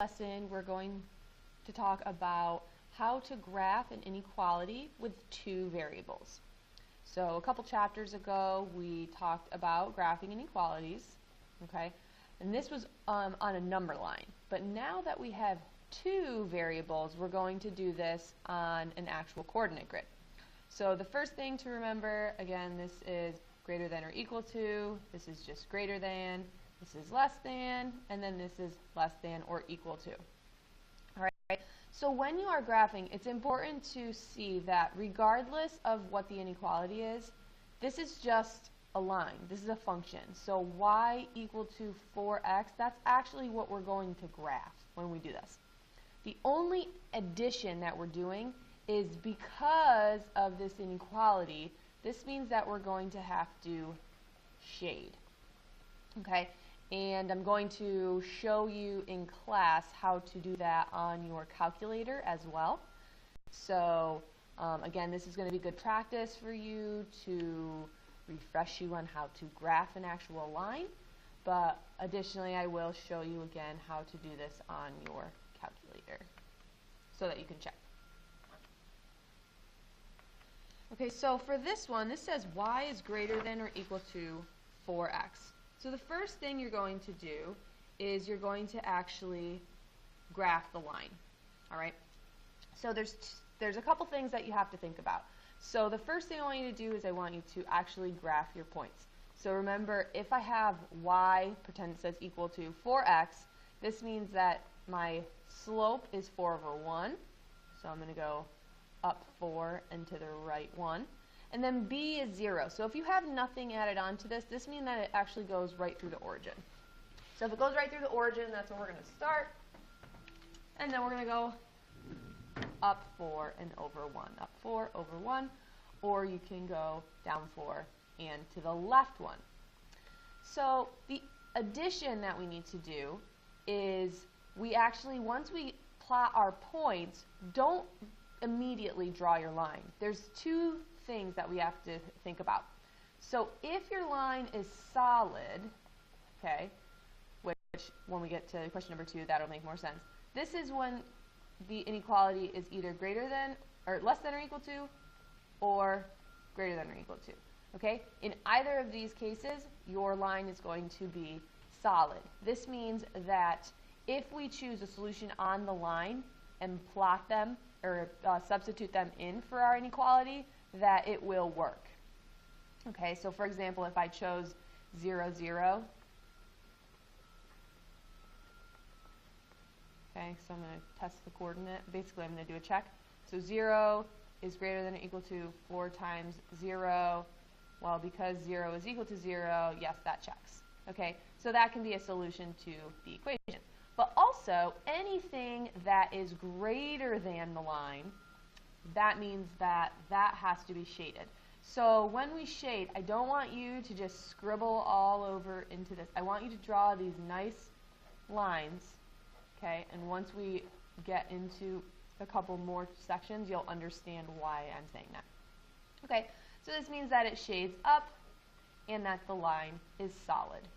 lesson, we're going to talk about how to graph an inequality with two variables. So a couple chapters ago, we talked about graphing inequalities, okay? And this was on a number line. But now that we have two variables, we're going to do this on an actual coordinate grid. So the first thing to remember, again, this is greater than or equal to, this is just greater than, this is less than, and then this is less than or equal to. All right. So when you are graphing, it's important to see that regardless of what the inequality is, this is just a line. This is a function. So y equal to 4x, that's actually what we're going to graph when we do this. The only addition that we're doing is because of this inequality, this means that we're going to have to shade. Okay? And I'm going to show you in class how to do that on your calculator as well. So again, this is going to be good practice for you to refresh you on how to graph an actual line. But additionally, I will show you again how to do this on your calculator so that you can check. Okay, so for this one, this says y is greater than or equal to 4x. So the first thing you're going to do is you're going to actually graph the line. All right? So there's a couple things that you have to think about. So the first thing I want you to do is I want you to actually graph your points. So remember, if I have y, pretend it says equal to 4x, this means that my slope is 4 over 1. So I'm going to go up 4 and to the right 1. And then b is 0. So if you have nothing added onto this, this means that it actually goes right through the origin. So if it goes right through the origin, that's where we're going to start. And then we're going to go up 4 and over 1. Up 4 over 1. Or you can go down 4 and to the left 1. So the addition that we need to do is we actually, once we plot our points, don't immediately draw your line. There's two things that we have to think about. So if your line is solid, okay, which when we get to question number 2, that'll make more sense. This is when the inequality is either greater than or less than or equal to or greater than or equal to. Okay? In either of these cases, your line is going to be solid. This means that if we choose a solution on the line and plot them or substitute them in for our inequality, that it will work. Okay, so for example, if I chose 0, 0, okay, so I'm going to test the coordinate. Basically, I'm going to do a check. So 0 is greater than or equal to 4 times 0. Well, because 0 is equal to 0, yes, that checks. Okay, so that can be a solution to the equation. But also, anything that is greater than the line, that means that that has to be shaded. So when we shade, I don't want you to just scribble all over into this. I want you to draw these nice lines, okay? And once we get into a couple more sections, you'll understand why I'm saying that. Okay, so this means that it shades up and that the line is solid.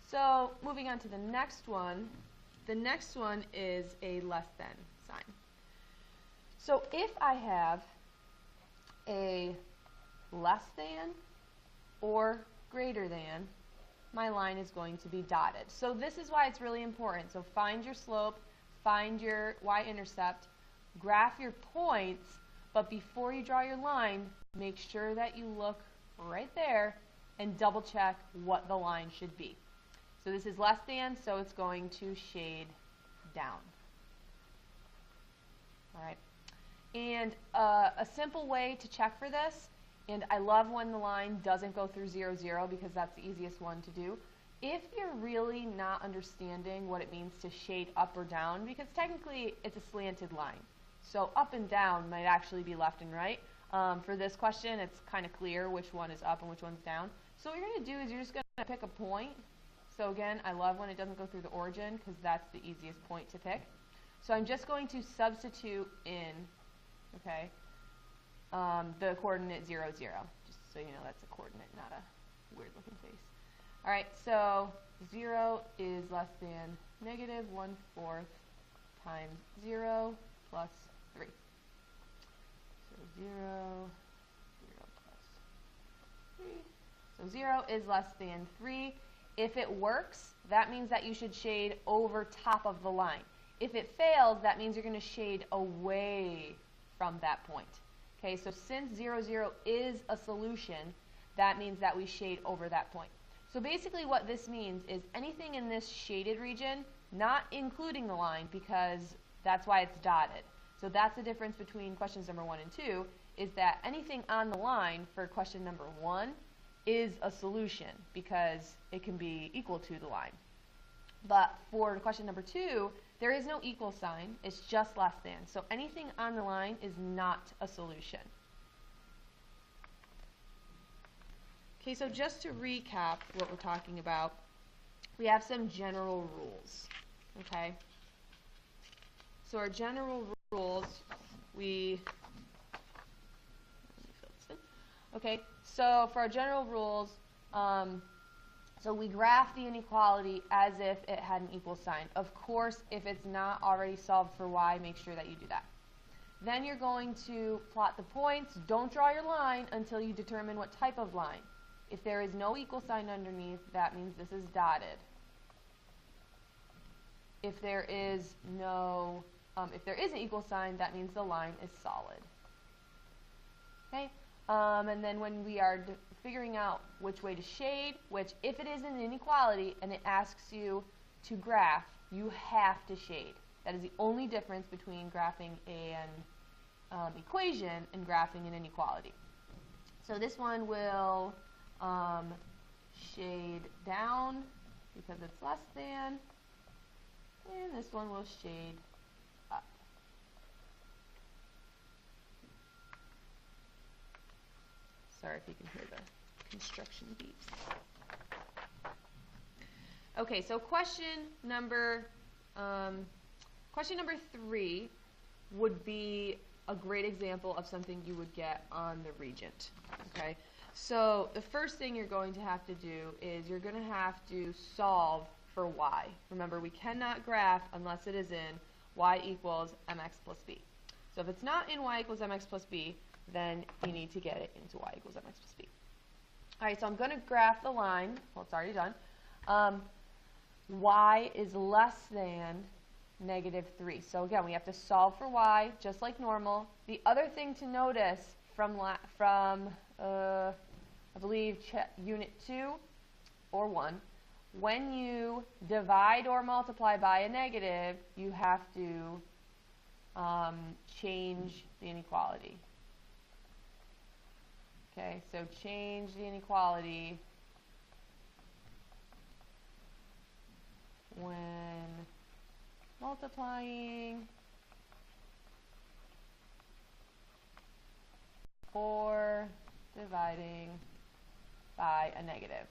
So moving on to the next one is a less than sign. So if I have a less than or greater than, my line is going to be dotted. So this is why it's really important. So find your slope, find your y-intercept, graph your points, but before you draw your line, make sure that you look right there and double check what the line should be. So this is less than, so it's going to shade down. All right. And a simple way to check for this, and I love when the line doesn't go through 0, 0 because that's the easiest one to do. If you're really not understanding what it means to shade up or down, because technically it's a slanted line. So up and down might actually be left and right. For this question, it's kind of clear which one is up and which one's down. So what you're going to do is you're just going to pick a point. So again, I love when it doesn't go through the origin because that's the easiest point to pick. So I'm just going to substitute in, okay, the coordinate 0, 0. Just so you know that's a coordinate, not a weird looking face. All right, so 0 is less than negative 1/4 times 0 plus 3. So 0, 0 plus 3. So 0 is less than 3. If it works, that means that you should shade over top of the line. If it fails, that means you're going to shade away from that point. Okay, so since 0, 0 is a solution, that means that we shade over that point. So basically what this means is anything in this shaded region, not including the line, because that's why it's dotted. So that's the difference between questions number 1 and 2, is that anything on the line for question number 1 is a solution because it can be equal to the line. But for question number 2, there is no equal sign, it's just less than. So anything on the line is not a solution. Okay, so just to recap what we're talking about, we have some general rules. Okay? So our general rules, okay, so for our general rules, so we graph the inequality as if it had an equal sign. Of course, if it's not already solved for y, make sure that you do that. Then you're going to plot the points. Don't draw your line until you determine what type of line. If there is no equal sign underneath, that means this is dotted. If there is no, if there is an equal sign, that means the line is solid. Okay, and then when we are figuring out which way to shade, which if it is an inequality and it asks you to graph, you have to shade. That is the only difference between graphing an equation and graphing an inequality. So this one will shade down because it's less than, and this one will shade up. Sorry if you can hear the construction beeps. Okay, so question number 3 would be a great example of something you would get on the Regent. Okay, so the first thing you're going to have to do is you're going to have to solve for y. Remember, we cannot graph unless it is in y equals mx plus b. So if it's not in y equals mx plus b, then you need to get it into y equals mx plus b. All right, so I'm going to graph the line. Well, it's already done. Y is less than negative 3. So again, we have to solve for y just like normal. The other thing to notice from I believe unit 2 or 1, when you divide or multiply by a negative, you have to change the inequality. Okay, so change the inequality when multiplying or dividing by a negative.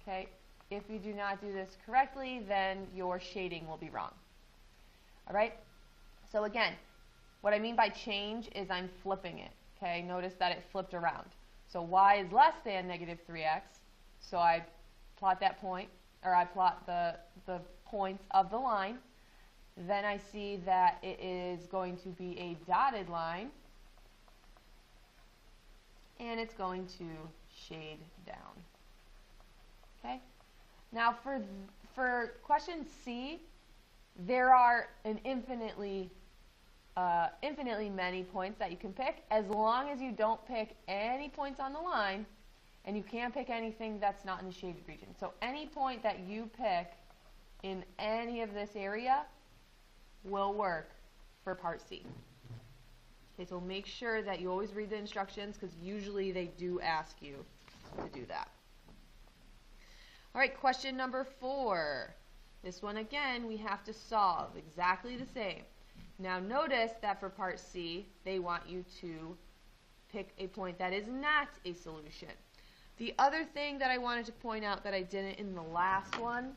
Okay, if you do not do this correctly, then your shading will be wrong. All right, so again, what I mean by change is I'm flipping it. Okay, notice that it flipped around. So y is less than negative 3x, so I plot that point, or I plot the points of the line. Then I see that it is going to be a dotted line, and it's going to shade down. Okay. Now for question C, there are an infinitely many points that you can pick, as long as you don't pick any points on the line, and you can't pick anything that's not in the shaded region. So any point that you pick in any of this area will work for part C. Okay, so make sure that you always read the instructions, because usually they do ask you to do that. All right, question number 4. This one again we have to solve exactly the same. Now notice that for part C, they want you to pick a point that is not a solution. The other thing that I wanted to point out that I didn't in the last one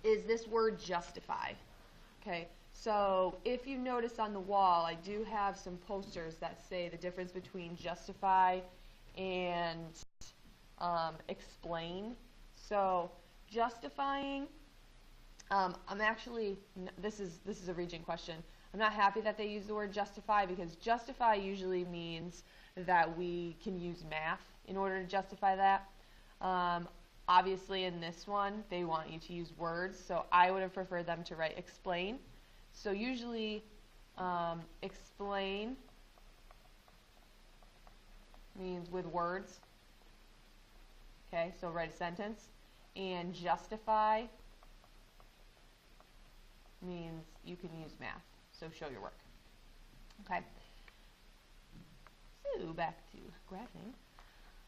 is this word justify. Okay, so if you notice on the wall, I do have some posters that say the difference between justify and explain. So justifying I'm actually, this is a Regent question. I'm not happy that they use the word justify, because justify usually means that we can use math in order to justify that. Obviously in this one, they want you to use words, so I would have preferred them to write explain. So usually explain means with words. Okay, so write a sentence. And justify means you can use math, so show your work. Okay, so back to graphing.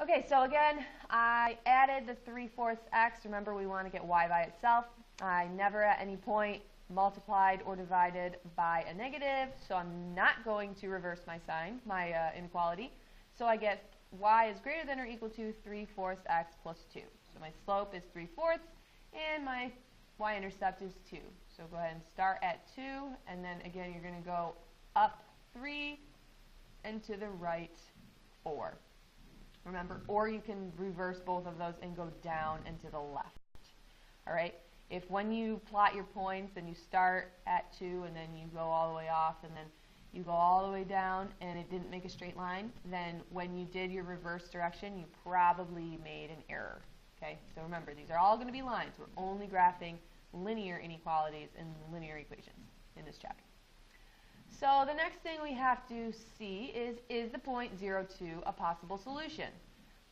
Okay, so again, I added the 3/4 x. Remember, we want to get y by itself. I never at any point multiplied or divided by a negative, so I'm not going to reverse my sign, my inequality. So I get y is greater than or equal to 3/4 x plus 2. So my slope is 3/4, and my y-intercept is 2. So go ahead and start at 2, and then again you're going to go up 3 and to the right 4. Remember, or you can reverse both of those and go down and to the left. All right? If when you plot your points and you start at 2 and then you go all the way off and then you go all the way down and it didn't make a straight line, then when you did your reverse direction, you probably made an error. Okay? So remember, these are all going to be lines. We're only graphing linear inequalities and linear equations in this chapter. So the next thing we have to see is the point 0, 2 a possible solution?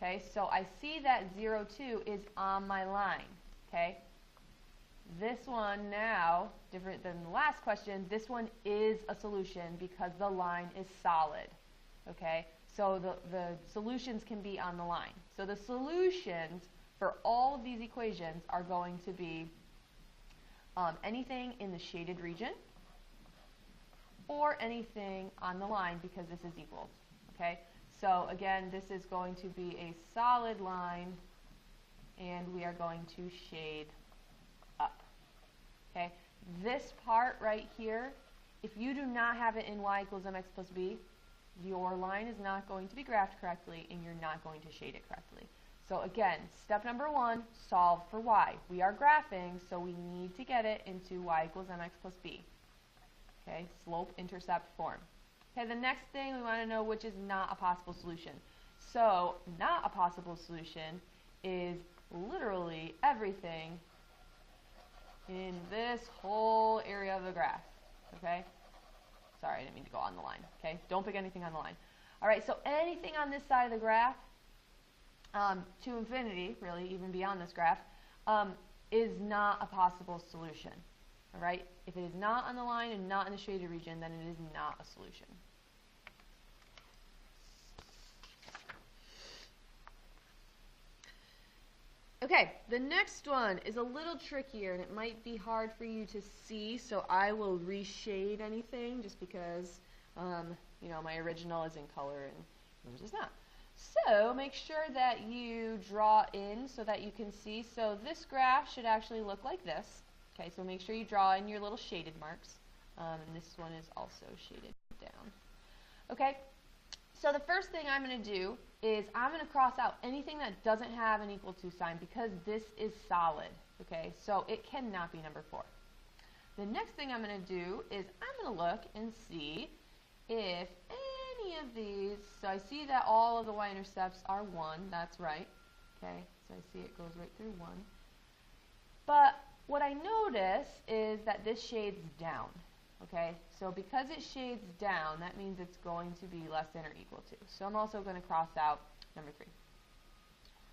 Okay, so I see that 0, 2 is on my line. Okay, this one now, different than the last question, this one is a solution because the line is solid. Okay, so the solutions can be on the line. So the solutions for all of these equations are going to be anything in the shaded region, or anything on the line because this is equal. Okay, so again, this is going to be a solid line, and we are going to shade up. Okay, this part right here, if you do not have it in y equals mx plus b, your line is not going to be graphed correctly, and you're not going to shade it correctly. So again, step number 1, solve for y. We are graphing, so we need to get it into y equals mx plus b. Okay, slope-intercept form. Okay, the next thing we want to know which is not a possible solution. So, not a possible solution is literally everything in this whole area of the graph. Okay? Sorry, I didn't mean to go on the line. Okay? Don't pick anything on the line. Alright, so anything on this side of the graph, to infinity, really, even beyond this graph, is not a possible solution. Alright, if it is not on the line and not in the shaded region, then it is not a solution. Okay, the next one is a little trickier and it might be hard for you to see, so I will reshade anything just because you know, my original is in color and yours is not. So make sure that you draw in so that you can see. So this graph should actually look like this. Okay, so make sure you draw in your little shaded marks. And this one is also shaded down. Okay, so the first thing I'm going to do is I'm going to cross out anything that doesn't have an equal to sign because this is solid. Okay, so it cannot be number 4. The next thing I'm going to do is I'm going to look and see if any of these, so I see that all of the y-intercepts are 1, that's right. Okay, so I see it goes right through 1. But what I notice is that this shades down, okay? So because it shades down, that means it's going to be less than or equal to. So I'm also going to cross out number 3.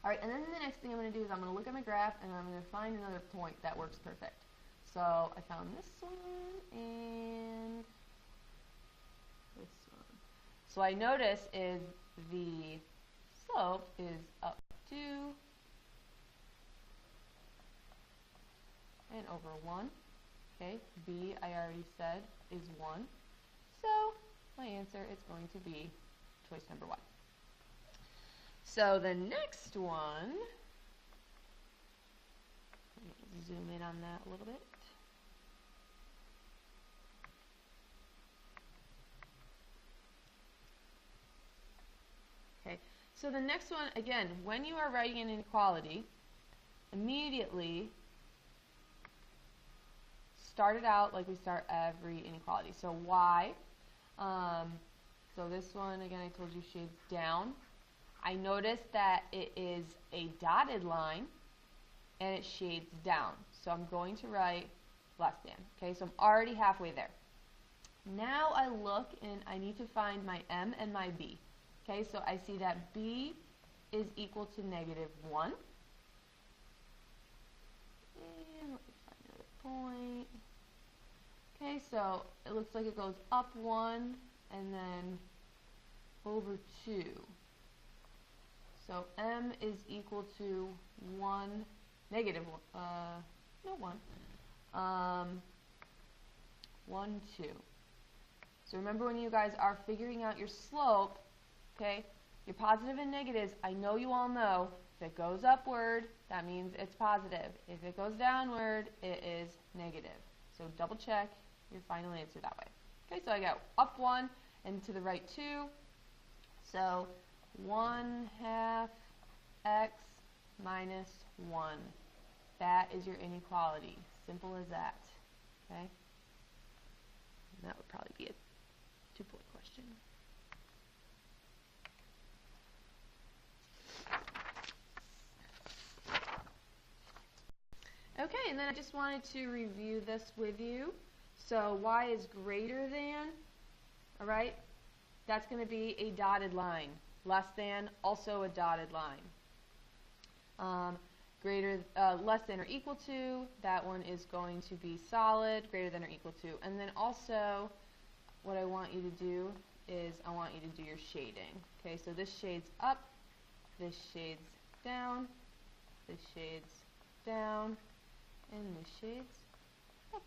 All right, and then the next thing I'm going to do is I'm going to look at my graph and I'm going to find another point that works perfect. So I found this one and this one. So I notice is the slope is up 2 and over 1. Okay, b, I already said, is 1. So my answer is going to be choice number 1. So the next one, let me zoom in on that a little bit. Okay, so the next one, again, when you are writing an inequality, immediately start it out like we start every inequality. So y, so this one, again, I told you shades down. I noticed that it is a dotted line, and it shades down. So I'm going to write less than. Okay, so I'm already halfway there. Now I look, and I need to find my m and my b. Okay, so I see that b is equal to -1. And let me find another point. Okay, so it looks like it goes up 1 and then over 2. So m is equal to 1, negative 1, no 1, 1, 2. So remember, when you guys are figuring out your slope, okay, your positive and negatives, I know you all know, if it goes upward, that means it's positive. If it goes downward, it is negative. So double check your final answer that way. Okay, so I got up 1 and to the right 2. So 1/2 x minus 1. That is your inequality. Simple as that. Okay? And that would probably be a 2-point question. Okay, and then I just wanted to review this with you. So y is greater than, all right, that's going to be a dotted line. Less than, also a dotted line. Less than or equal to, that one is going to be solid, greater than or equal to. And then also, what I want you to do is I want you to do your shading. Okay, so this shades up, this shades down, this shades down, and this shades up.